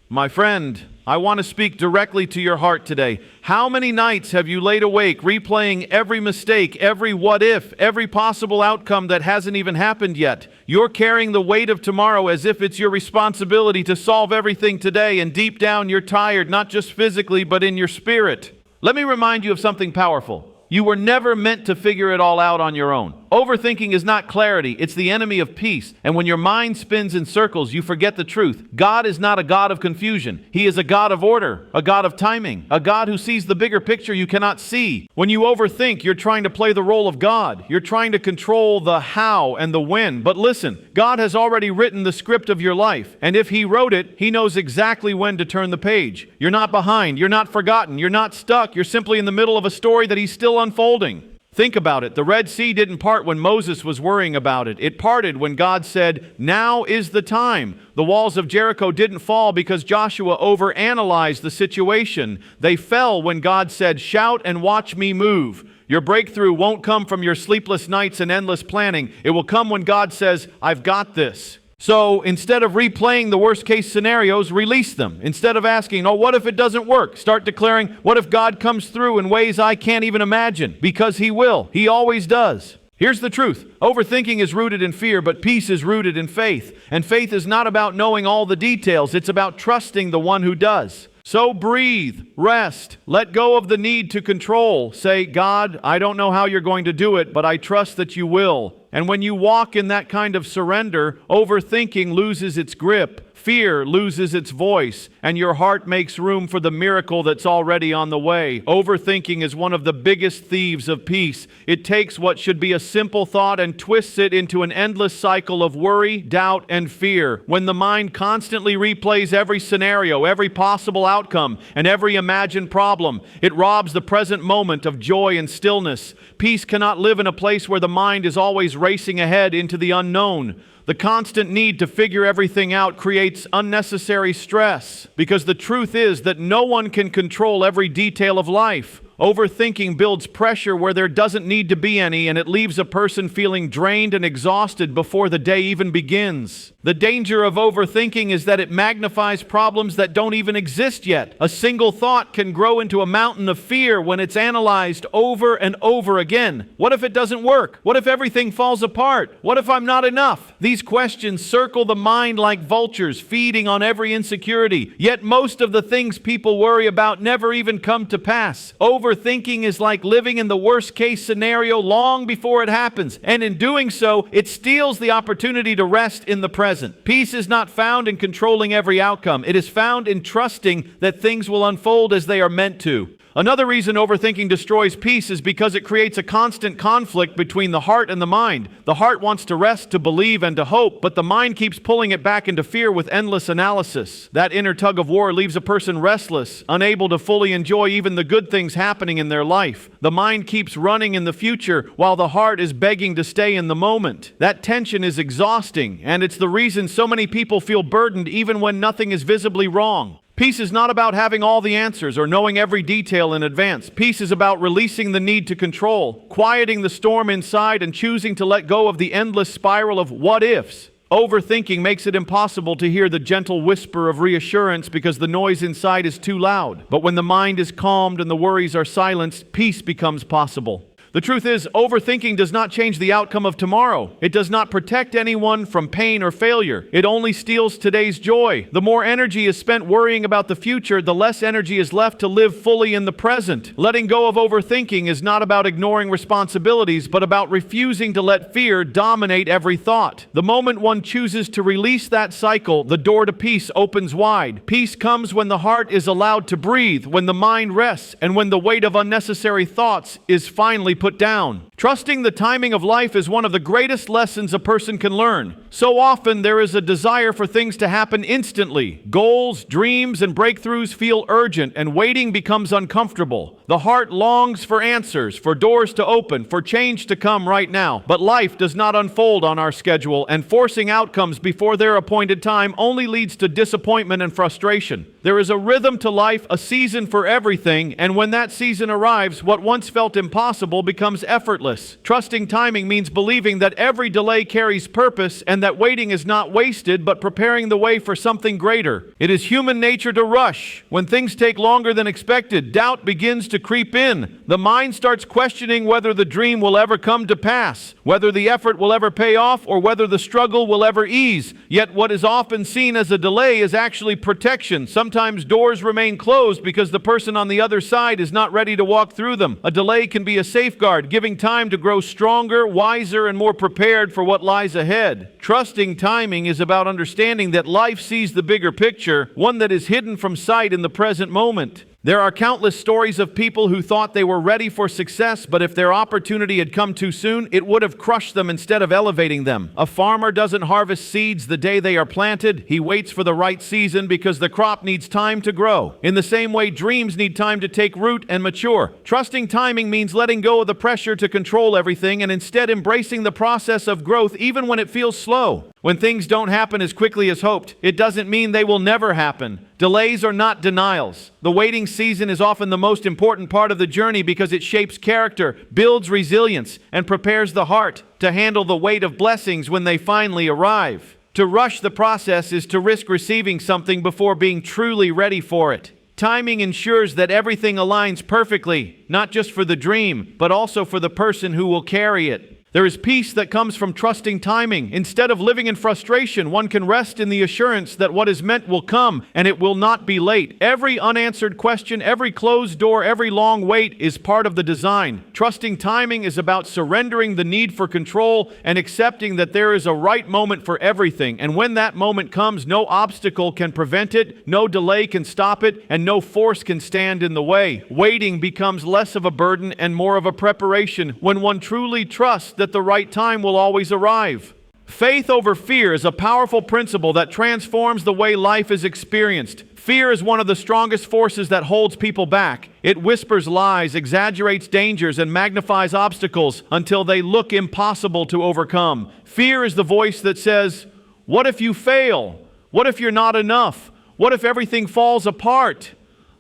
My friend, I want to speak directly to your heart today. How many nights have you laid awake replaying every mistake, every what if, every possible outcome that hasn't even happened yet? You're carrying the weight of tomorrow as if it's your responsibility to solve everything today, and deep down you're tired, not just physically, but in your spirit. Let me remind you of something powerful. You were never meant to figure it all out on your own. Overthinking is not clarity, it's the enemy of peace. And when your mind spins in circles, you forget the truth. God is not a God of confusion. He is a God of order, a God of timing, a God who sees the bigger picture you cannot see. When you overthink, you're trying to play the role of God. You're trying to control the how and the when. But listen, God has already written the script of your life. And if He wrote it, He knows exactly when to turn the page. You're not behind. You're not forgotten. You're not stuck. You're simply in the middle of a story that He's still unfolding. Think about it. The Red Sea didn't part when Moses was worrying about it. It parted when God said, "Now is the time." The walls of Jericho didn't fall because Joshua overanalyzed the situation. They fell when God said, "Shout and watch me move." Your breakthrough won't come from your sleepless nights and endless planning. It will come when God says, "I've got this." So instead of replaying the worst case scenarios, release them. Instead of asking, "Oh, what if it doesn't work?" Start declaring, "What if God comes through in ways I can't even imagine?" Because He will. He always does. Here's the truth. Overthinking is rooted in fear, but peace is rooted in faith. And faith is not about knowing all the details. It's about trusting the one who does. So breathe, rest, let go of the need to control. Say, "God, I don't know how you're going to do it, but I trust that you will." And when you walk in that kind of surrender, overthinking loses its grip. Fear loses its voice, and your heart makes room for the miracle that's already on the way. Overthinking is one of the biggest thieves of peace. It takes what should be a simple thought and twists it into an endless cycle of worry, doubt, and fear. When the mind constantly replays every scenario, every possible outcome, and every imagined problem, it robs the present moment of joy and stillness. Peace cannot live in a place where the mind is always racing ahead into the unknown. The constant need to figure everything out creates unnecessary stress, because the truth is that no one can control every detail of life. Overthinking builds pressure where there doesn't need to be any, and it leaves a person feeling drained and exhausted before the day even begins. The danger of overthinking is that it magnifies problems that don't even exist yet. A single thought can grow into a mountain of fear when it's analyzed over and over again. What if it doesn't work? What if everything falls apart? What if I'm not enough? These questions circle the mind like vultures, feeding on every insecurity. Yet most of the things people worry about never even come to pass. Overthinking is like living in the worst case scenario long before it happens, and in doing so, it steals the opportunity to rest in the present. Peace is not found in controlling every outcome. It is found in trusting that things will unfold as they are meant to. Another reason overthinking destroys peace is because it creates a constant conflict between the heart and the mind. The heart wants to rest, to believe, and to hope, but the mind keeps pulling it back into fear with endless analysis. That inner tug of war leaves a person restless, unable to fully enjoy even the good things happening in their life. The mind keeps running in the future while the heart is begging to stay in the moment. That tension is exhausting, and it's the reason so many people feel burdened even when nothing is visibly wrong. Peace is not about having all the answers or knowing every detail in advance. Peace is about releasing the need to control, quieting the storm inside, and choosing to let go of the endless spiral of what ifs. Overthinking makes it impossible to hear the gentle whisper of reassurance because the noise inside is too loud. But when the mind is calmed and the worries are silenced, peace becomes possible. The truth is, overthinking does not change the outcome of tomorrow. It does not protect anyone from pain or failure. It only steals today's joy. The more energy is spent worrying about the future, the less energy is left to live fully in the present. Letting go of overthinking is not about ignoring responsibilities, but about refusing to let fear dominate every thought. The moment one chooses to release that cycle, the door to peace opens wide. Peace comes when the heart is allowed to breathe, when the mind rests, and when the weight of unnecessary thoughts is finally put down. Trusting the timing of life is one of the greatest lessons a person can learn. So often there is a desire for things to happen instantly. Goals, dreams, and breakthroughs feel urgent, and waiting becomes uncomfortable. The heart longs for answers, for doors to open, for change to come right now. But life does not unfold on our schedule, and forcing outcomes before their appointed time only leads to disappointment and frustration. There is a rhythm to life, a season for everything, and when that season arrives, what once felt impossible becomes effortless. Trusting timing means believing that every delay carries purpose and that waiting is not wasted but preparing the way for something greater. It is human nature to rush. When things take longer than expected, doubt begins to creep in. The mind starts questioning whether the dream will ever come to pass, whether the effort will ever pay off, or whether the struggle will ever ease. Yet what is often seen as a delay is actually protection. Sometimes doors remain closed because the person on the other side is not ready to walk through them. A delay can be a safeguard, giving time to grow stronger, wiser, and more prepared for what lies ahead. Trusting timing is about understanding that life sees the bigger picture, one that is hidden from sight in the present moment. There are countless stories of people who thought they were ready for success, but if their opportunity had come too soon, it would have crushed them instead of elevating them. A farmer doesn't harvest seeds the day they are planted. He waits for the right season because the crop needs time to grow. In the same way, dreams need time to take root and mature. Trusting timing means letting go of the pressure to control everything and instead embracing the process of growth even when it feels slow. When things don't happen as quickly as hoped, it doesn't mean they will never happen. Delays are not denials. The waiting season is often the most important part of the journey because it shapes character, builds resilience, and prepares the heart to handle the weight of blessings when they finally arrive. To rush the process is to risk receiving something before being truly ready for it. Timing ensures that everything aligns perfectly, not just for the dream, but also for the person who will carry it. There is peace that comes from trusting timing. Instead of living in frustration, one can rest in the assurance that what is meant will come and it will not be late. Every unanswered question, every closed door, every long wait is part of the design. Trusting timing is about surrendering the need for control and accepting that there is a right moment for everything. And when that moment comes, no obstacle can prevent it, no delay can stop it, and no force can stand in the way. Waiting becomes less of a burden and more of a preparation when one truly trusts that the right time will always arrive. Faith over fear is a powerful principle that transforms the way life is experienced. Fear is one of the strongest forces that holds people back. It whispers lies, exaggerates dangers, and magnifies obstacles until they look impossible to overcome. Fear is the voice that says, "What if you fail? What if you're not enough? What if everything falls apart?"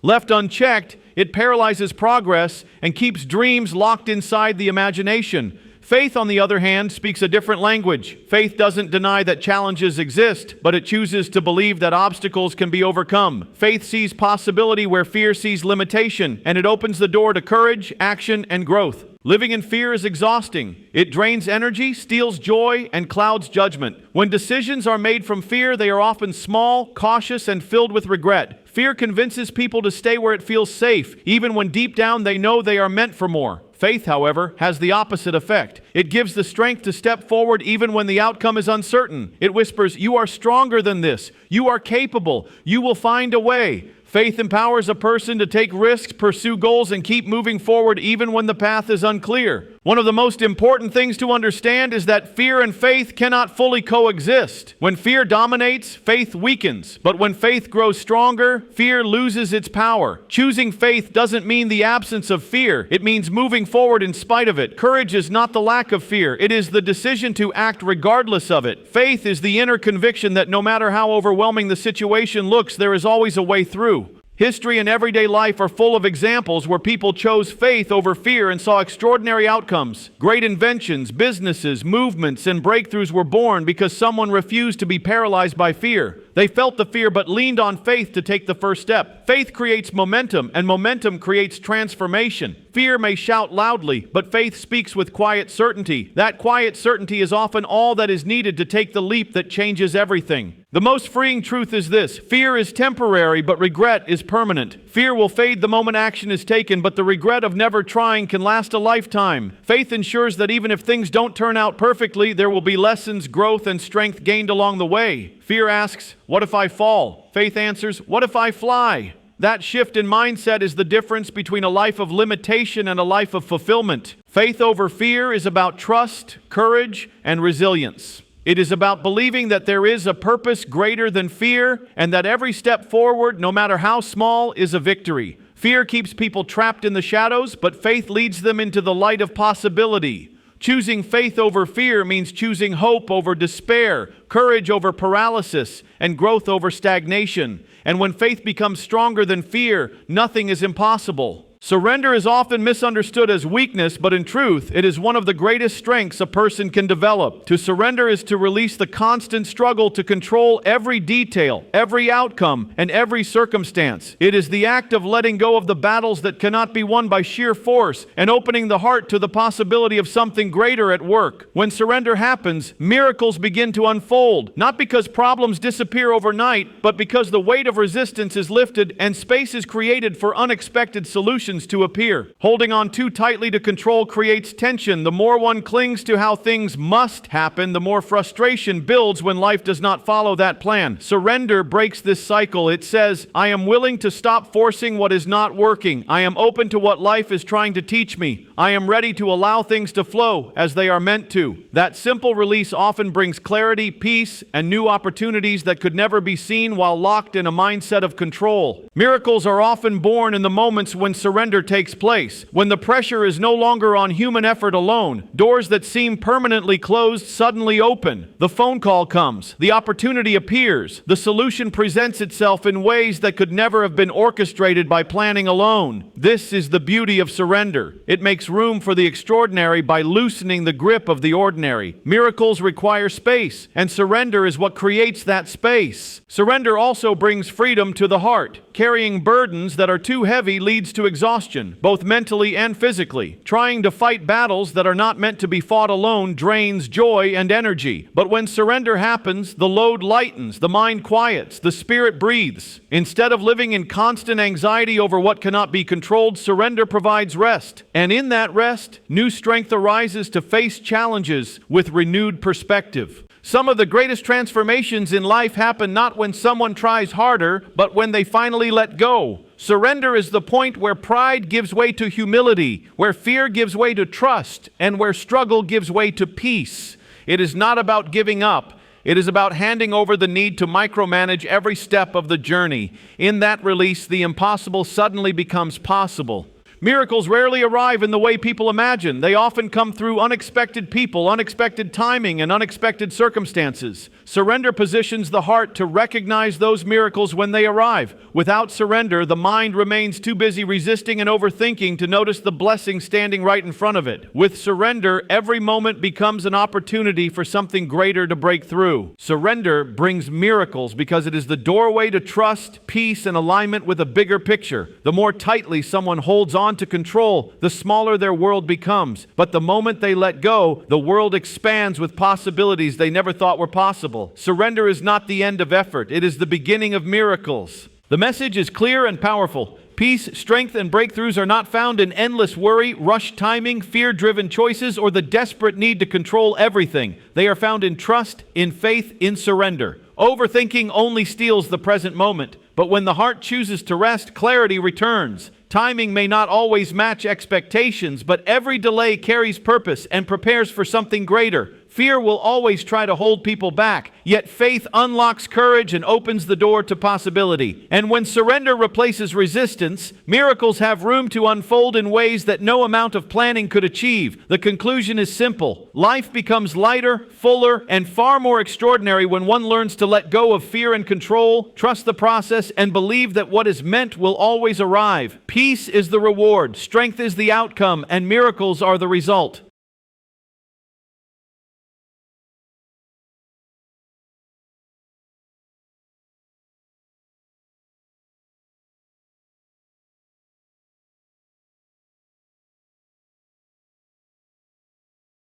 Left unchecked, it paralyzes progress and keeps dreams locked inside the imagination. Faith, on the other hand, speaks a different language. Faith doesn't deny that challenges exist, but it chooses to believe that obstacles can be overcome. Faith sees possibility where fear sees limitation, and it opens the door to courage, action, and growth. Living in fear is exhausting. It drains energy, steals joy, and clouds judgment. When decisions are made from fear, they are often small, cautious, and filled with regret. Fear convinces people to stay where it feels safe, even when deep down they know they are meant for more. Faith, however, has the opposite effect. It gives the strength to step forward even when the outcome is uncertain. It whispers, "You are stronger than this. You are capable. You will find a way." Faith empowers a person to take risks, pursue goals, and keep moving forward even when the path is unclear. One of the most important things to understand is that fear and faith cannot fully coexist. When fear dominates, faith weakens. But when faith grows stronger, fear loses its power. Choosing faith doesn't mean the absence of fear. It means moving forward in spite of it. Courage is not the lack of fear. It is the decision to act regardless of it. Faith is the inner conviction that no matter how overwhelming the situation looks, there is always a way through. History and everyday life are full of examples where people chose faith over fear and saw extraordinary outcomes. Great inventions, businesses, movements, and breakthroughs were born because someone refused to be paralyzed by fear. They felt the fear but leaned on faith to take the first step. Faith creates momentum, and momentum creates transformation. Fear may shout loudly, but faith speaks with quiet certainty. That quiet certainty is often all that is needed to take the leap that changes everything. The most freeing truth is this: fear is temporary, but regret is permanent. Fear will fade the moment action is taken, but the regret of never trying can last a lifetime. Faith ensures that even if things don't turn out perfectly, there will be lessons, growth, and strength gained along the way. Fear asks, "What if I fall?" Faith answers, "What if I fly?" That shift in mindset is the difference between a life of limitation and a life of fulfillment. Faith over fear is about trust, courage, and resilience. It is about believing that there is a purpose greater than fear and that every step forward, no matter how small, is a victory. Fear keeps people trapped in the shadows, but faith leads them into the light of possibility. Choosing faith over fear means choosing hope over despair, courage over paralysis, and growth over stagnation. And when faith becomes stronger than fear, nothing is impossible. Surrender is often misunderstood as weakness, but in truth, it is one of the greatest strengths a person can develop. To surrender is to release the constant struggle to control every detail, every outcome, and every circumstance. It is the act of letting go of the battles that cannot be won by sheer force and opening the heart to the possibility of something greater at work. When surrender happens, miracles begin to unfold, not because problems disappear overnight, but because the weight of resistance is lifted and space is created for unexpected solutions to appear. Holding on too tightly to control creates tension. The more one clings to how things must happen, the more frustration builds when life does not follow that plan. Surrender breaks this cycle. It says, I am willing to stop forcing what is not working. I am open to what life is trying to teach me. I am ready to allow things to flow as they are meant to. That simple release often brings clarity, peace, and new opportunities that could never be seen while locked in a mindset of control. Miracles are often born in the moments when surrender takes place, when the pressure is no longer on human effort alone. Doors that seem permanently closed suddenly open. The phone call comes. The opportunity appears. The solution presents itself in ways that could never have been orchestrated by planning alone. This is the beauty of surrender. It makes room for the extraordinary by loosening the grip of the ordinary. Miracles require space, and surrender is what creates that space. Surrender also brings freedom to the heart. Carrying burdens that are too heavy leads to exhaustion, both mentally and physically. Trying to fight battles that are not meant to be fought alone drains joy and energy. But when surrender happens, the load lightens, the mind quiets, the spirit breathes. Instead of living in constant anxiety over what cannot be controlled, surrender provides rest. And in that rest, new strength arises to face challenges with renewed perspective. Some of the greatest transformations in life happen not when someone tries harder, but when they finally let go. Surrender is the point where pride gives way to humility, where fear gives way to trust, and where struggle gives way to peace. It is not about giving up. It is about handing over the need to micromanage every step of the journey. In that release, the impossible suddenly becomes possible. Miracles rarely arrive in the way people imagine. They often come through unexpected people, unexpected timing, and unexpected circumstances. Surrender positions the heart to recognize those miracles when they arrive. Without surrender, the mind remains too busy resisting and overthinking to notice the blessing standing right in front of it. With surrender, every moment becomes an opportunity for something greater to break through. Surrender brings miracles because it is the doorway to trust, peace, and alignment with a bigger picture. The more tightly someone holds on to control, the smaller their world becomes. But the moment they let go, the world expands with possibilities they never thought were possible. Surrender is not the end of effort. It is the beginning of miracles. The message is clear and powerful. Peace, strength, and breakthroughs are not found in endless worry, rushed timing, fear-driven choices, or the desperate need to control everything. They are found in trust, in faith, in surrender. Overthinking only steals the present moment. But when the heart chooses to rest, clarity returns. Timing may not always match expectations, but every delay carries purpose and prepares for something greater. Fear will always try to hold people back, yet faith unlocks courage and opens the door to possibility. And when surrender replaces resistance, miracles have room to unfold in ways that no amount of planning could achieve. The conclusion is simple. Life becomes lighter, fuller, and far more extraordinary when one learns to let go of fear and control, trust the process, and believe that what is meant will always arrive. Peace is the reward, strength is the outcome, and miracles are the result.